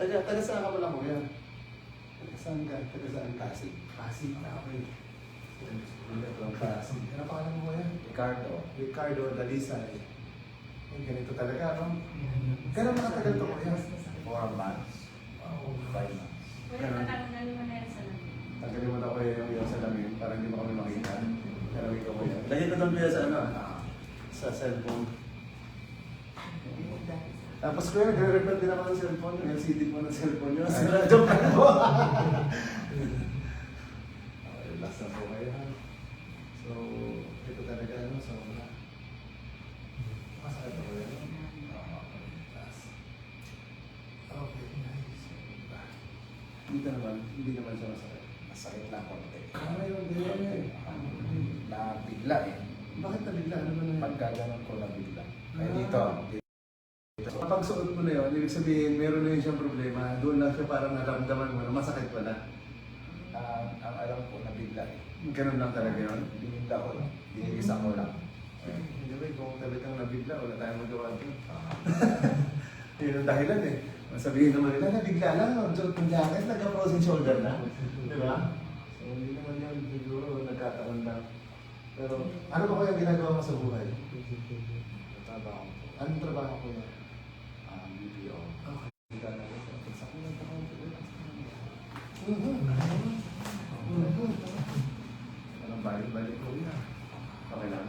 Taga saan ka pala mo yan? Taga saan ka? Taga saan? Pasig. Pasig na ako eh. Pasig. Ano pangalan mo yan? Ricardo Dalisay. Eh, ganito talaga, no? Gano'n nakatagal to ko yan? 4 months. 5 months. Tagalin mo na ko yung salamin para hindi mo kami makita. Salamin ko ko yan. Lagi ko doon sa ano? Sa cellphone. Tapos ko yan, nagre-repair din ako ng cellphone. Yung LCD mo ng cellphone nyo. Sila, joke lang po. Relax na po kayo ha. So, ito talaga ano, so wala. Masakit ako yan. Okay, nice. Hindi naman siya masakit. Masakit lang konti. Yung ganyan eh. Nabigla eh. Bakit nabigla? Ano ba na yun? Pagka ganun ko nabigla. Kaya dito. Kapag suot mo na yun, ibig sabihin, meron na yun siyang problema. Doon lang siya parang naramdaman mo na masakit pala. Ang alam ko nabigla eh. Ganun lang talaga yun. Binigla ko lang. Binigisa ko lang. Hindi ba, kung talagang nabigla, wala tayong magawa doon. Yun ang dahilan eh. Sabihin naman nila, nabigla lang, suot ng jacket, nagka-frozen shoulder na. Di ba? So, hindi naman yun, siguro nagkataon lang. Pero, ano ba kaya ginagawa mo sa buhay? Trabaho ko. Anong trabaho ko yan? BPO. Okay. Hindi ka na rin. Sa kulang pa ako. Anong balik-balik ko yan? Okay lang.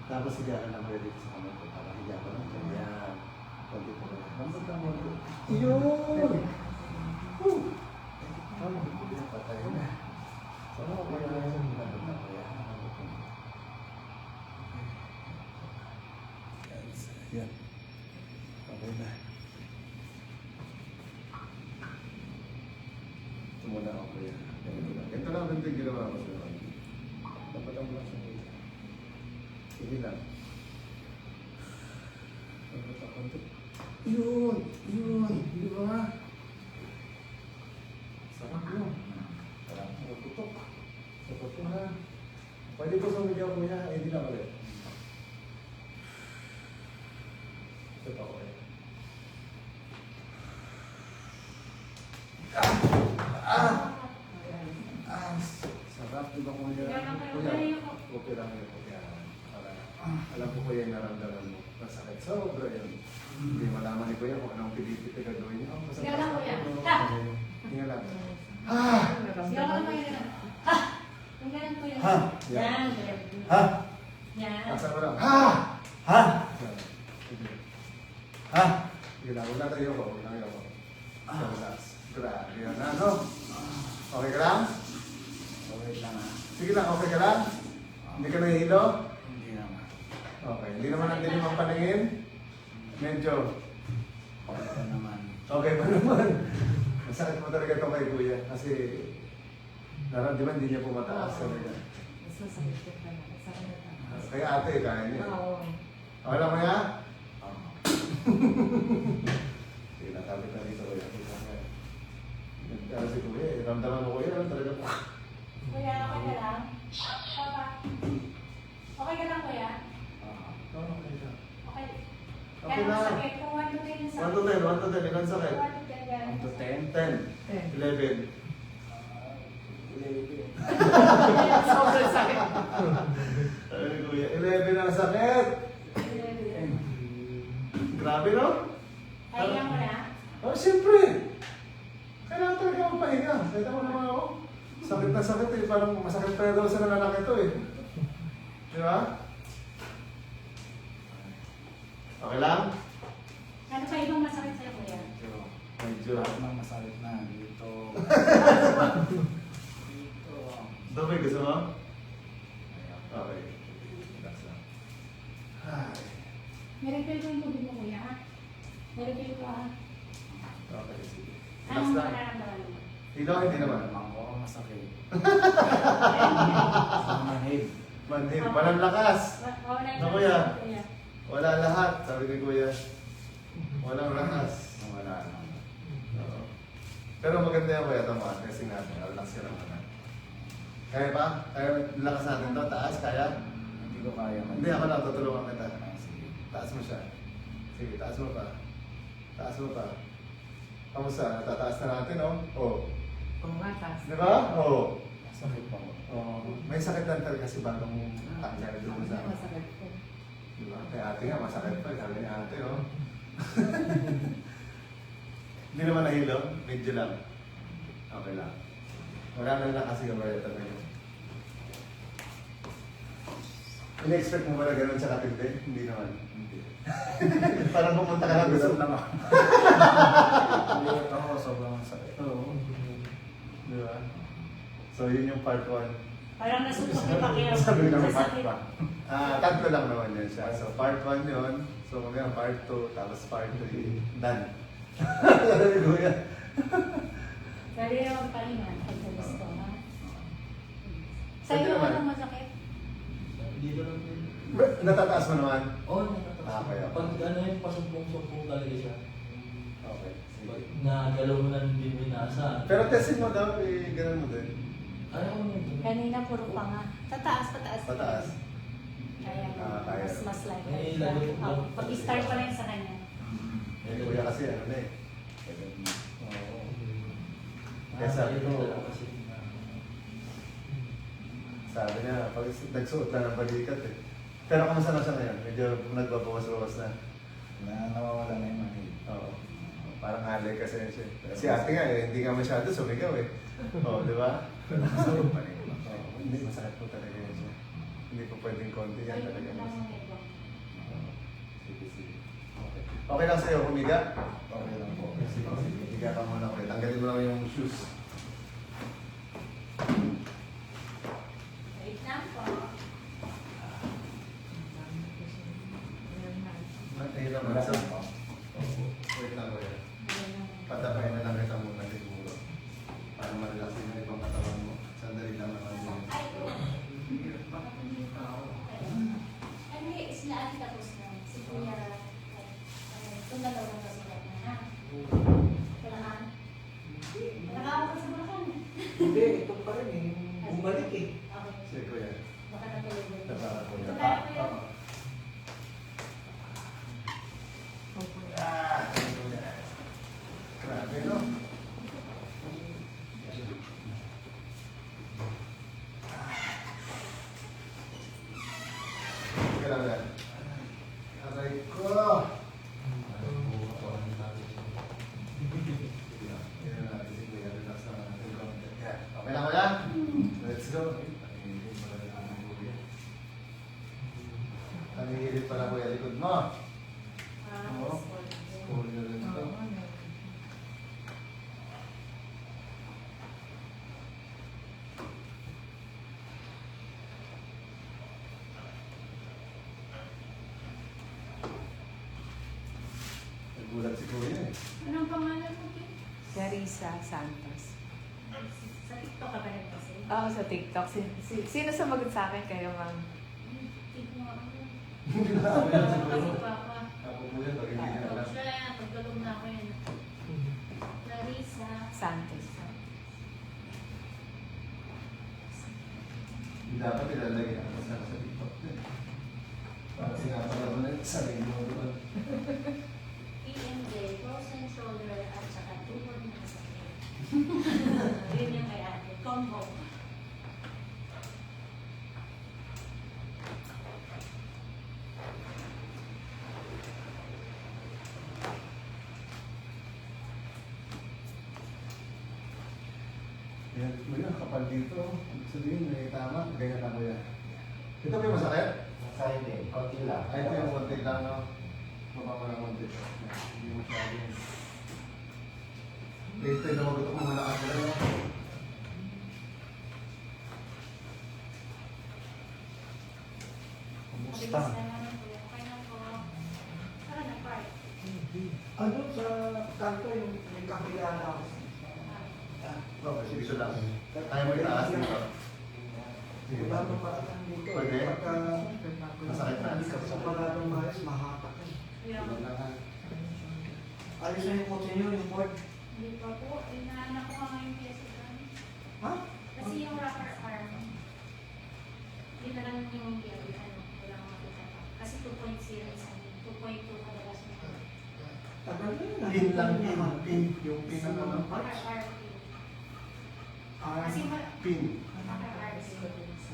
Tapos higa ka lang pwede sa kamay ko. Para higa ka lang. Yan. Pwede ko lang. Lambot lang mo. Yun! Woo! Patay na. So, okay na yan. Lambot na ko yan. Lambot na. Yan. Okay na. Tumula ako yan. Ganito lang ang ginawa ko sa mga. Dapat ang mula sa mga. Sige lang. Dapat ako ito. Yun! Yun! Di ba? Sarap yun. Sarap. Tutok. Sarap ko na. Pwede ko sumigaw ko yan. Eh, di lang ulit. Ito pa ko eh. Sarap. Diba kuya? Kuya, okay lang yun. Alam ko kuya yung naramdaman mo. Masakit. Sobra yun. Hindi malaman ni kuya kung anong pilipit na gagawin niya. Sigaw lang kuya. Tingnan lang. Sigaw lang kuya. Ha! Yung ganun kuya. Ha! Yan. Ha! Yan. Nasa mo lang. Ha! Ha! Ha! Sige lang. Wala tayo ko. Wala tayo ko. Relax. Grabe yan. Ano? Okay ka lang? Okay lang ha. Sige lang. Okay ka lang? Hindi ka nahihilo? Hindi naman. Okay. Hindi naman ang dilim ang paningin? Medyo. Okay pa naman. Okay pa naman. Masakit mo talaga ito kay kuya. Kasi naramdaman hindi niya pumataas talaga. Kaya ate, kaya niya. Okay lang mo yan? Sige, natapit na dito kuya. Pero si kuya, ramdaman mo kuya, talaga po. Kuya, okay ka lang? Papa. Okay ka lang kuya? Okay lang. Okay. Okay Kaya lang. masakit. Kung 1 to 10 yung 1 to 10, 1 to 10, ilan sakit? 1 to 10 yan. 1 to 10. 10, 11. Sobrang sakit. Ay, kuya, 11 ang sakit! Grabe, no? Kaya mo na? Oh, siyempre! Kailangan talaga magpahinga. Kaya mo naman ako. Sakit na sakit eh. Parang masakit pa daw sa nanganak ito eh. Di ba? Okay lang? Ano pa ibang masakit sa'yo kuya? Medyo. Lahat ng masakit na. Dito. Dito. Dami, gusto mo? Okay. Relax lang. Ay. Meron yung tubig mo kuya ha? Meron ko ha? Okay, sige. Relax Anong lang. nararamdaman mo? Hindi naman. Ako ang masakit. Ayun. Sa manhid. Manhid. Walang lakas. Wala Ano, kuya? Wala lahat. Sabi ni kuya. Walang lakas. Wala naman. Oo. Pero maganda yan kuya. Tama. Kasi natin. Relax ka naman. Kaya pa? Kaya lakas natin to. Taas. Kaya? Hindi ko kaya man. Hindi ako lang. Tutulungan kita. Sige. Taas mo siya. Sige, taas mo pa. Taas mo pa. Kamusta? Natataas na natin, no? Oo. Kung matas. Di ba? Oo. Masakit pa mo. Oo. May sakit lang talaga kasi bagong tanggal doon sa... Masakit po. Di ba? Kaya ate nga, masakit pa. Sabi ni ate, oh. Hindi naman nahilo. Medyo lang. Okay lang. Wala na kasi kamaya talaga. Ina-expect mo ba na ganun sa katindi? Hindi naman. Hindi. Parang pumunta ka lang gusto. Gusto lang ako. Hindi ako, sobrang sakit. Oo. Di ba? So, yun yung part 1. Parang nasutok yung pakiram. Sabi ng Sa part sakit. pa. Tatlo lang naman yun siya. So, part 1 yun. So, mamaya part 2, tapos part 3. Done. Sabi ko yan. Pwede naman pahinga pag sa gusto, ha? Pwede Sa'yo, naman. anong masakit? Dito lang din. Natataas mo naman? Oo, nakataas. Ah, kaya. Pag ano yung pasumpong-sumpong talaga siya. Okay. Pag Sige. nagalaw mo na ng binasa. Pero testing mo daw, ganun mo din. Ayaw ko nito. Kanina puro pa nga. Pataas. Pataas. Kaya Kaya. mas like Eh, that. lalo- Oh, pag-start pa lang sa kanya. Eh, kuya kasi ano na eh. Oo. Kaya sabi ko, sabi niya, pag nagsuot na ng balikat eh. Pero kamusta na siya ngayon? Medyo nagbabawas-bawas na. Nawawala na yung manhid. Oo. Parang alay kasi siya. Si ate nga eh, hindi nga masyado sumigaw eh. Oo, di ba? Masakit pa rin. Oo, hindi, masakit po talaga yun siya. Hindi po pwedeng konti yan talaga. Oo. Sige, sige. Okay. Okay lang sa'yo, humiga? Okay lang po. Sige, sige. Higa ka muna ulit. Tanggalin mo lang yung shoes. Wait lang po. Mahirap naman Wala sa... lang po. Wait lang kuya. Patapain na lang kita muna siguro. Para ma-relax din yung ibang katawan mo. Sandali lang naman yun. Hindi, islaan tapos na. Si Kuya, kung dalawa na kasi na ha? Kailangan? Nakakawa ka sa Bulacan. Hindi, ito pa rin eh. Bumalik eh. Okay. Sige kuya. Baka natulog din. Tara, kuya. Ito tayo, Kuya. Oo. Opo. Grabe no? Sige lang yan. Aray ko! Okay lang kuya? Let's go. Nangingilit pala kuya likod mo. Oo. School na rin ito. Nagulat si kuya eh. Anong pangalan mo, Kim? Carissa Santos. Sa TikTok ka ba rin kasi? Oo, sa TikTok. Sino sumagot sa akin kayo, ma'am? Tignan mo ako. Hindi na ako yan Kasi siguro. pa ako. Ako po yan, pag hindi na Ito alam. siya yan. Pagtulog na ako yan. Clarissa. Santos. Hindi dapat ilalagay ako sa TikTok din. Para sinapala mo na yung sarili mo doon. PMJ, frozen shoulder at saka tuhod na sakit. Yun yung kay ate. Combo. Yan, kuya, kapal dito. Ibig sabihin, may tama. Ganyan na kuya. Ito ba yung masakit? Masakit din. Konti lang. Ay, ito yung konti lang, no? Baba mo lang konti. Yan, hindi mo siya yun. Dito, lumagutok mo muna kasi lang, no? Mabilis Kumusta? na naman po. Okay na po. Saka na part. Ano sa kanto yung may kakilala ako? Okay, sige, ito lang. Tayo mo itaas dito. Sige, Wala nang parang dito. Pwede? Pagka Masakit na. hindi ka sa paradong maayos, mahatak ka. Yeah. Wala lang, ha? Alis na yung kotse nyo, yung board. Hindi pa po. Inaanak ko nga ngayon kaya sa Ha? Kasi yung rocker arm, hindi na lang yung ano, wala akong makita pa. Kasi 2.0 is ano, 2.2 kadalas na. Tagal na yun. Pin lang, pin. Yung pin ng ano. RRP. Ah, Kasi Pin. RRP.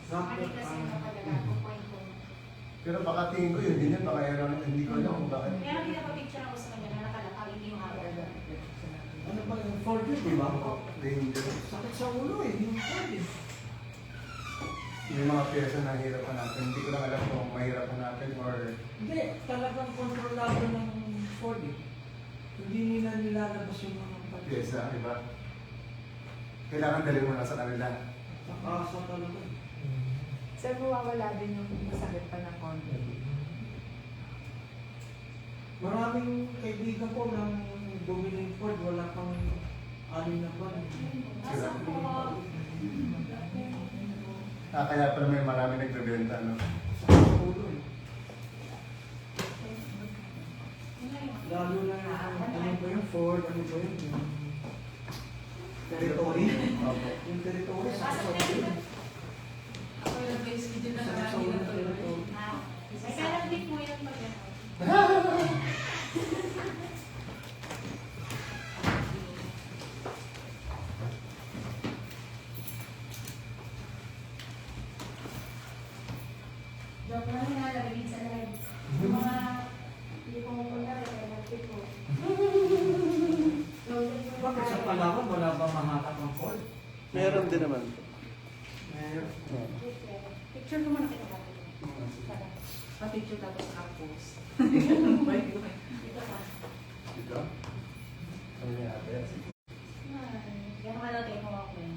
Mali kasi yung napadala 2.2. Pero baka tingin ko yun, din yan, baka yan, hindi ko alam kung bakit. Kaya pinapapicture ako sa kanya na nakalakal, hindi yung hawak. ano ba yung 4D, di ba? Danger. Sakit sa ulo eh, yung 4D. Yung mga pyesa na hirap natin, hindi ko lang alam kung mahirap natin or Hindi, talagang kontrolado ng 4D. Hindi nila nilalabas yung mga pag- pyesa, di ba? Kailangan dalhin mo na sa kanila. Nakakasa talaga. Sir, mawawala din yung masakit pa ng konti. Maraming kaibigan ko ng bumili ng Ford, wala pang 6 na buwan. Nasa po. Kaya pala may marami nagbebenta, no? Sakit sa ulo eh. Lalo na ano ba yung Ford, ano ba yun? Yung territory. Opo. Yung territory, sakit sa ulo. Ako yung base video na Sakit sa marami ulo na ng territory. May kailan din po yung mag-ano. Joke lang nga, nalagin sa live. Yung mga hindi pumupunta, kaya nagtip ko. Bakit sa Palawan, wala ba mahatak ng Ford? Meron din naman. Meron. Picture ko muna kita natin. Pa-picture tapos naka-post. Dito pa. Dito? Ano yung ate? Yan ka lang tayo ako yun.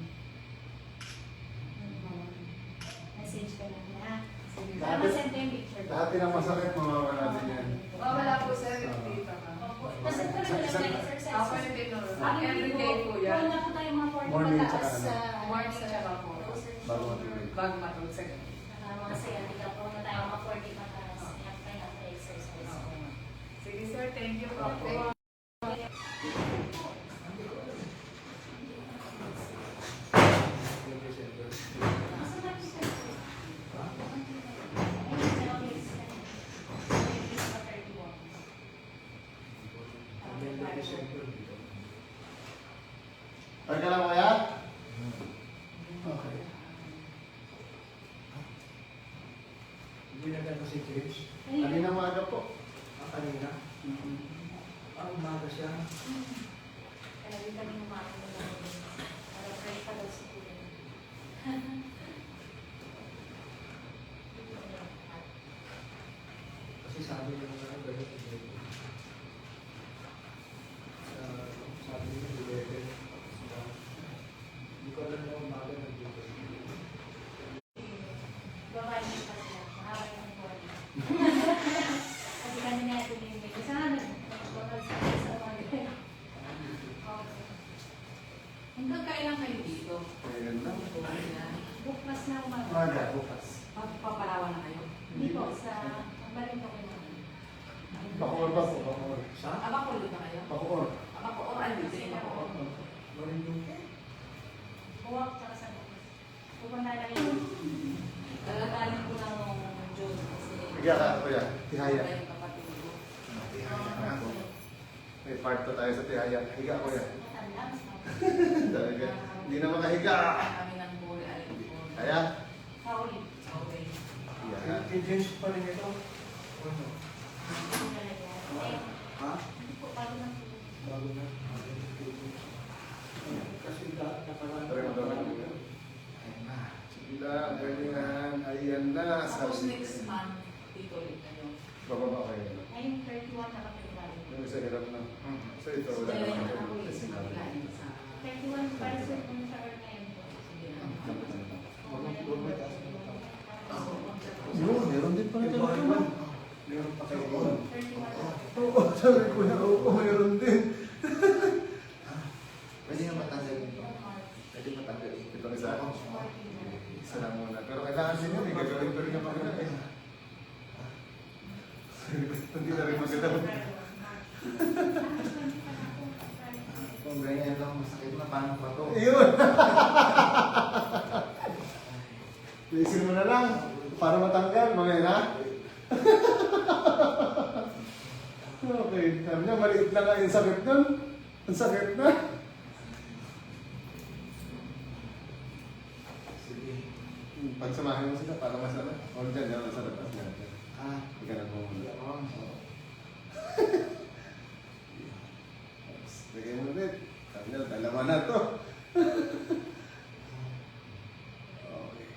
Message ka lang na. Para masend ko yung picture ko. Dati ng masakit, mawawala din yan. Mawawala po sir, dito ka. Kasi ito rin lang tayo exercise. Ako yung tinuro. Everyday po yan. Wala po tayo mga 40 Morning mataas tsaka sa Morning tsaka po. Bago matulog. Bago matulog sir. Mga sciatica po na tayo mga 40 mataas. Yan tayo exercise. Sige sir, thank you po. Opo. Teka lang kaya? Okay. Hindi na gano'n si James. Kanina maaga po. Kanina. Umaga siya. Kaya hindi kami umakin na lang. Para fresh pa daw si Kuya. Kasi sabi niya na gano'n si James. Sabi niya, 11. Hindi ko alam na umaga nandito. Babae niya pa siya. Mahaba yung body. Kasi kanina ito yung may kasama. Bakal sa body. Okay. Hanggang kailan kayo dito? Ayun lang. Bukas na umaga. Maaga, bukas. Papalawan na kayo? Hindi po, sa ang balik ko naman. Bakuor ba po? Bakuor. Sa? Abakulo na kayo? Bakuor. Abakulo, ano dito yung Abakulo? Marinduque. Buwak tsaka sa bukas. Pupunta lang yung Lalagaling ko ng Diyos kasi... Higa ka, kuya. Tihaya. Yung kapatid ko. Tihaya ako. May part to tayo sa tihaya. Higa, kuya. matanda, mas Talaga. Hindi na makahiga. Kami ng Buri, alin po. Kaya? Paulit. Okay. Yan. Kay James pa rin ito. Ano? Ha? Bago na po. Bago na. Kasi lahat nakaraan. Tara mo daw. Ayan na. Sige lang, galingan. Ayan na. Tapos Sabi. next month, dito ulit kayo. Bababa kayo. Ngayon, 31 na kapag Yung isa hirap na. So ito, wala Kaya naman yun ako kayo. yung Kasi pagkain sa... 31 para sa kung sa earth na yun po. Sige na. Yun, meron din pala Ito, talaga. ano? Meron pa kayo. 31. Oo, sabi ko na, oo, meron din. Pwede nga matanggal ito. Pwede matanggal ito. Ito isa. Isa lang muna. Pero kailangan din yun, eh. Gagawin ko rin yung pagkakita eh. Hindi na rin maganda. Kung ganyan lang, masakit na paano pa to? Yun! Isin mo na lang para matanggal, mamaya na. maliit lang ang sakit nun. Ang sakit na. Sige. Pagsamahin mo sila para masarap. O dyan, yan, masarap. Ah, Hindi ka nang mumula. oo. Lagay mo ulit. Sabi niya, dalawa na to. Okay.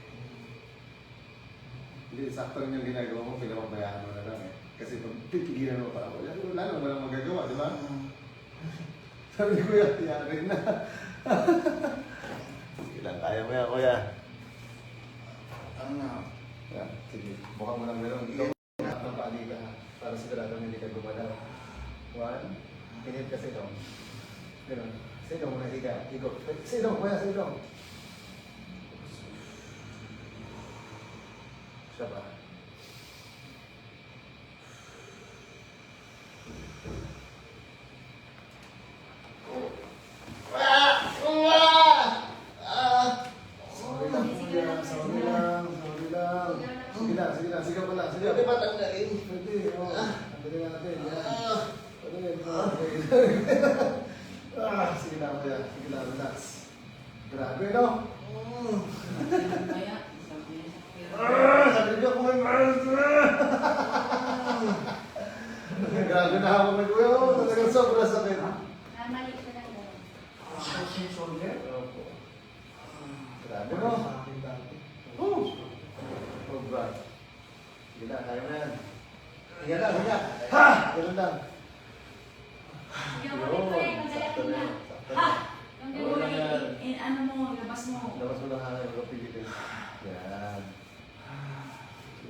Hindi, sakto rin yung ginagawa mo, pinapabayaan mo na lang eh. Kasi pag pipigilan mo pa, wala nang walang magagawa, di ba? Sabi ni Kuya, tiyarin na. Sige lang, kaya mo yan, Kuya. Ano? Yan, sige, buka mo lang meron. Ikaw, ng pali ka, para siguradong hindi ka gumalaw. 1, pinit ka silong. Ganun. Silong na higa. Higo. Silong, Kuya, silong. Siya ba? Sorry lang, Kuya. Sorry lang. Sorry lang. Sige lang, sige lang. Sigaw pa lang. Sigaw. Pwede ba tanggalin? Pwede, o. Tanggalin natin. Yan. Pwede, sige lang, Kuya. Sige lang, relax. Grabe, no? Sabi ko kung may mahal na. Grabe na hawak na Kuya. Oh, talagang sobrang sakit. Maliit na lang daw. Tapos yung shoulder? Opo. Grabe, no? Sa akin dati. Oh, bro. Sige lang, kaya mo yan. Higa lang, higa. Ha! Ganun lang. Hindi ako ulit, magalit Sakto na na. yan, sakto na Ha! yan. Yung Oo lang yan. gawin, ano mo, labas mo. Labas mo lang hangin, huwag pilitin. Yan.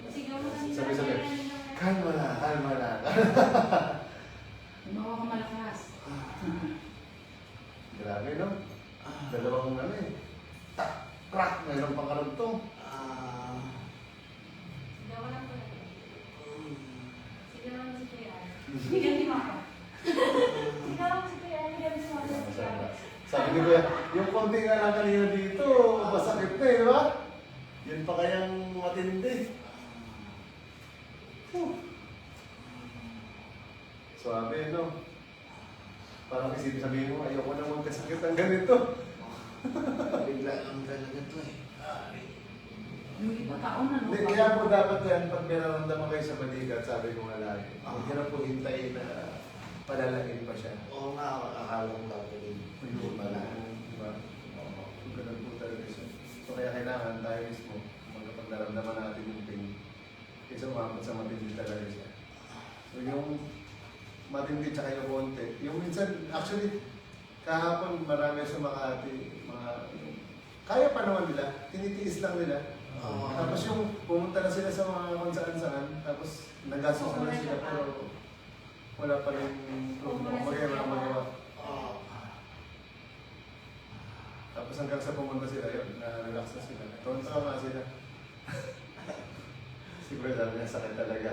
Sigaw mo lang. Sabi. Kalma na, kalma na. Gumawa ka malakas. Grabe, no? Dalawang ano eh. Tak, crack, mayroong pang karugtong. Sigaw mo lang po. Sigaw mo si Kuya. Bigyan ni Mama. Sigaw mo si Kuya. Bigyan si Mama. Sabi ni Kuya, yung konti nga lang kanina dito, masakit na eh, di ba? Yun pa kayang matindi. Suabe, no? Parang isipin sabihin mo, ayoko na magkasakit ng ganito. Bigla lang talaga to eh. Hindi pa taon na, no? Hindi, kaya po dapat yan, pag may nararamdaman kayo sa balikat, sabi ko nga lagi, huwag nyo na po hintayin na palalagin pa siya. Oo nga, akala ko dati din. Hindi pala. Diba? Oo, ganun po talaga siya. So kaya kailangan tayo mismo, magkapag naramdaman natin yung pain, kaysa umabot sa matindi talaga siya. So yung matindi tsaka yung konti, yung minsan, actually, kahapon marami sa Makati, kaya pa naman nila, tinitiis lang nila. Oo. Tapos yung pumunta na sila sa mga kung saan-saan, tapos nagastos na sila, pero wala pa rin magawa. Oo. Tapos hanggang sa pumunta sila yun, na-relax na sila. Tonto nga sila. Siguro sabi niya, sakit talaga.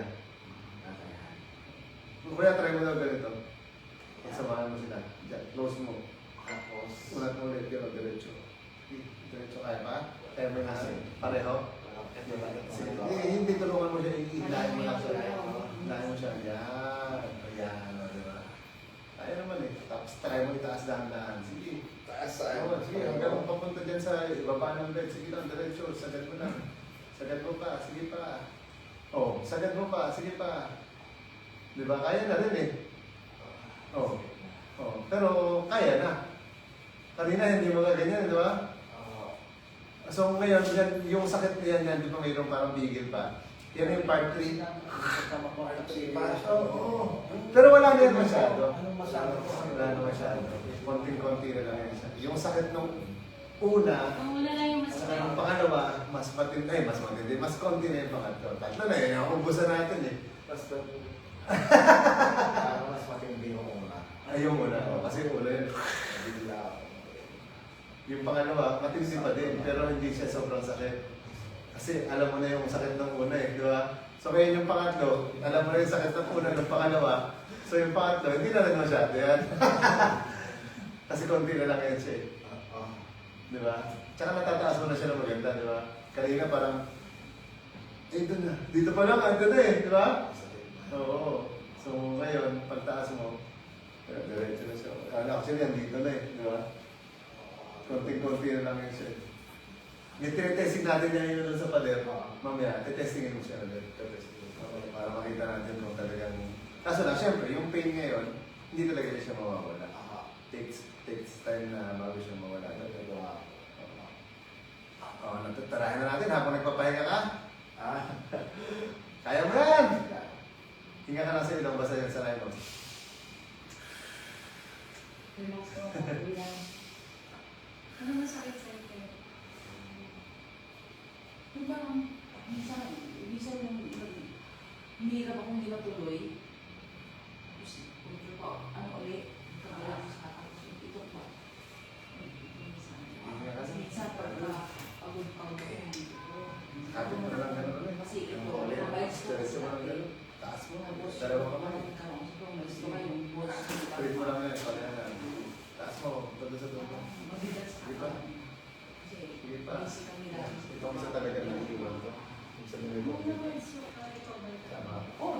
Kuya, try mo daw ganito. Pagsamahan mo sila. Diyan, close mo. Tapos, Ulat mo ulit yun, diretso. Diretso, kaya pa? Kaya mo na pareho? Sige, hindi tulungan mo siya, ihilahin mo lang siya. Ihilahin mo siya. Yan. Ayan, di ba? Kaya naman eh. Tapos try mo itaas dahan-dahan. Sige. taas sa Oo, sige, hanggang papunta dyan sa ibaba ng bed. Sige lang, diretso. Sagad mo lang. Sagad mo pa. Sige pa. Oh, sagad mo pa. Sige pa. Di ba? Kaya na rin eh. Oh. Oh. Pero kaya na. Kanina hindi mo ganyan, di ba? So ngayon, yan, yung sakit na yan, di ba mayroong parang bigil pa? Yan yung part 3. Oo. Pero wala na yan masyado. Anong masabi ko? Wala na masyado. Konting-konti na lang yan. Yung sakit nung una, Ang wala lang yung mas yung pangalawa, mas matindi, mas konti na yung pangatlo. Tatlo na yun, ubusan natin eh. Basta, parang mas matindi yung una. Ay, yung una, kasi yung una yun. Bigla ako. Yung pangalawa, matindi pa din, pero hindi siya sobrang sakit. Kasi alam mo na yung sakit ng una eh, di ba? So kaya yung pangatlo, alam mo na yung sakit ng una ng pangalawa. So yung pangatlo, hindi na rin masyado yan. Kasi konti na lang yan siya eh. Di ba? Tsaka natataas mo na siya ng maganda, di ba? Kanina parang, eh doon na, dito pa lang, ando na eh, di ba? Oo. So ngayon, pagtaas mo, Diretso na siya. Ano, actually, andito na eh. Di ba? Konting-konti na lang yun siya. May tinetesting natin niya yun sa pader. Mamaya, tetestingin mo siya ulit. Para makita natin kung talagang... Kaso lang, syempre, yung pain ngayon, hindi talaga siya mawawala. Takes time na bago siya mawala. Natutarahin na natin habang nagpapahinga ka. Kaya mo yan! Hinga ka lang sa ilong, basta yan sa line mo. Relax ko, bilang. Ano masakit sa'yo kayo? Yung parang, minsan yung hirap akong hindi matuloy. Tapos, punto pa, ano ulit, kabila ko sa tapos ito pa. Minsan, pagka pagod ako, hindi ko. Kapit mo na lang ganun ulit. Kasi ito, Ulit. provides ko Diretso sa mo lang akin. ganun. Taas mo. Tapos, Dalawa ka man. nagkaroon sa promise ko yung boss. Tuloy mo lang yan. Pag taas mo. Todo sa dulo. Mabigat sa Di ba? akin. Kasi, Sige pa. busy kami dati. Ito mo sa talaga ng iwan ko. Sa nilay mo. Ano naman so, ikaw ba ito? Tama. Oo.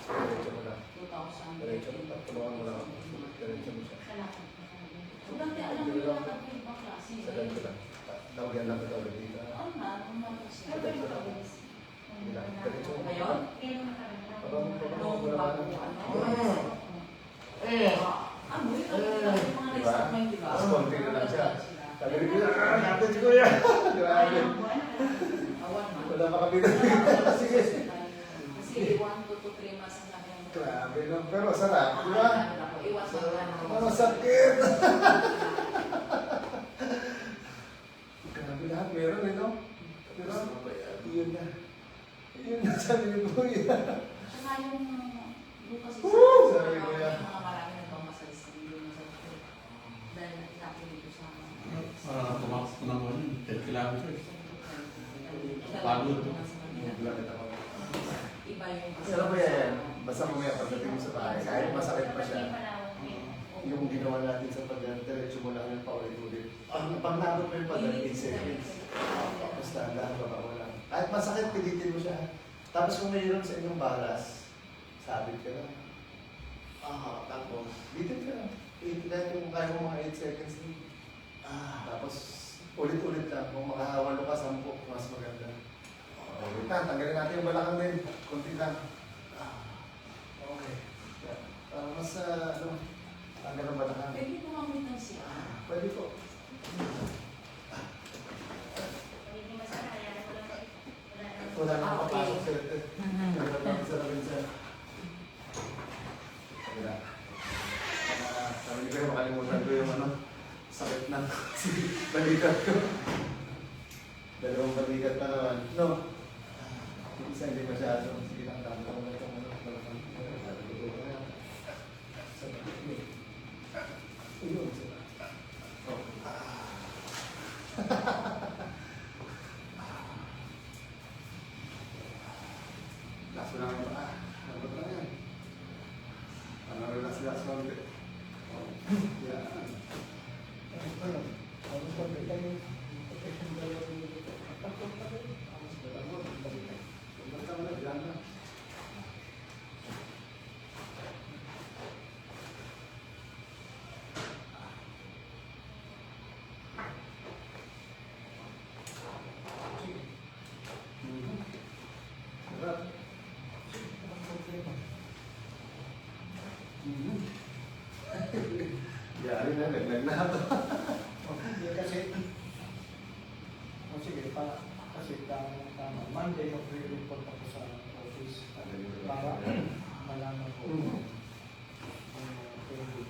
Diretso mo lang. 2000. Diretso mo lang. Tulungan mo lang. Diretso mo siya. Kalakad. Dati alam mo yung lakad ko ibang klase. Sa diretso lang. Lawagyan lang kita ulit dito. Ano na, ano na kasi. Ano ba yung mabilis? Diretso mo. Ngayon? Kailan nakaraan? Nung bago ko ano. Ano yun? Yung mga Diba? restaurant mo yun, diba? Tapos konti na lang siya. Sabi ko, natin si Kuya. Di ba? Awan na. Wala pa kami na. Sige. Kasi 1 to 3 months ang laki ng Grabe lang. Pero sarap. Di ba? Iwas lang yan. Ang sakit. Grabe lahat. Meron eh, no? Di ba? Yun na. Yun na sabi ni Kuya. Saka yung kasi Woo! Sabi ko yan. mga marami nagmamasal sa iyo dahil nakita ko dito sa Tumakas ko naman 10 kilometers. Pagod. Naglagat ako. Iba yung Pero ba yan? Basta mamaya pagdating mo sa bahay, kahit masakit pa siya, yung ginawa natin sa pag-diretso mo lang yung paulit-ulit. Pag nabot mo yung pag-8 seconds, tapos dahan baba mo lang. Kahit masakit, pilitin mo siya. Tapos kung mayroon sa inyong balas, sabit ka lang. Tapos, bitin ka lang. Kahit kung kaya mo mga 8 seconds din. Tapos, ulit-ulit lang. Kung makahawalo ka, 10, mas maganda. Ulit lang, tanggalin natin yung balakang din. Kunti lang. Okay. Para mas, tanggal ang balakang. Pwede tumamit ng siya. Pwede po. Wala na makapasok sa ito. Wala na sa labin sa... Wala. Sabi ko yung makalimutan ko yung sakit ng balikat ko. Dalawang balikat na naman. No. Isa hindi masyado. Sige lang, dami ko na itong balakang. Sa bakit. Uyun sila. Last mo lang yung paa. Dapat lang yan. Ano relax mo ulit. Yan. Tapos pag-itan yung protection dalawa yung tapos balik mo, balik. Basta mo na, bilang na. Sarap. Yari na, naglag na ito. Kasi tama. Monday, mag-report ako sa office para malaman ko kung pwede mo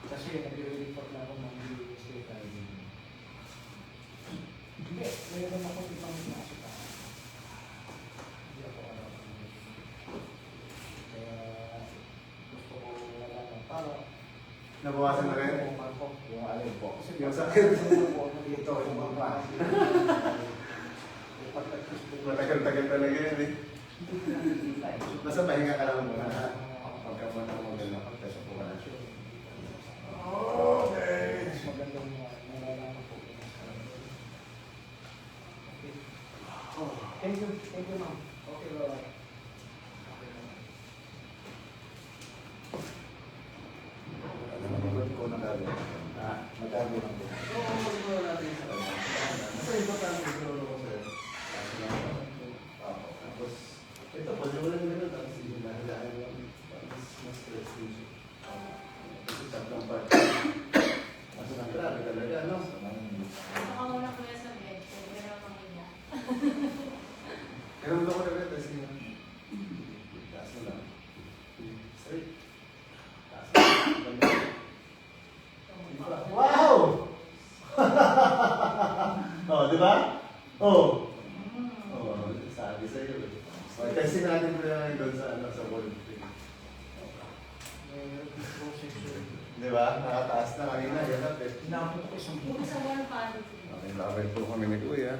kasi nag-report na ako ng USA tayo. Hindi, mayroon ako ibang nasa. Hindi ako alam. Kaya gusto ko malaman para Nabawasan na rin. yung alin po. Yung sakit. Dito, yung baba. Matagal-tagal talaga yan eh. Basta pahinga ka lang muna. Pagka mo na maganda, pagkasya po ka na siya. Okay. Mas magandang malalaman po. Okay. Thank you, ma'am. Okay, Lola. Okay, ma'am. Pero mo ko na rin, kasi nga. Taas mo lang. Straight. Taas mo lang. Wow! Oh, di ba? Oh. Oh, sabi sa'yo eh. Oh, testing natin ko na doon sa, ano, sa wall. Di ba? Nakataas na kanina. Yan natin. Hinapon ko isang Yung sa one part. Okay, lakay po kami ni Kuya.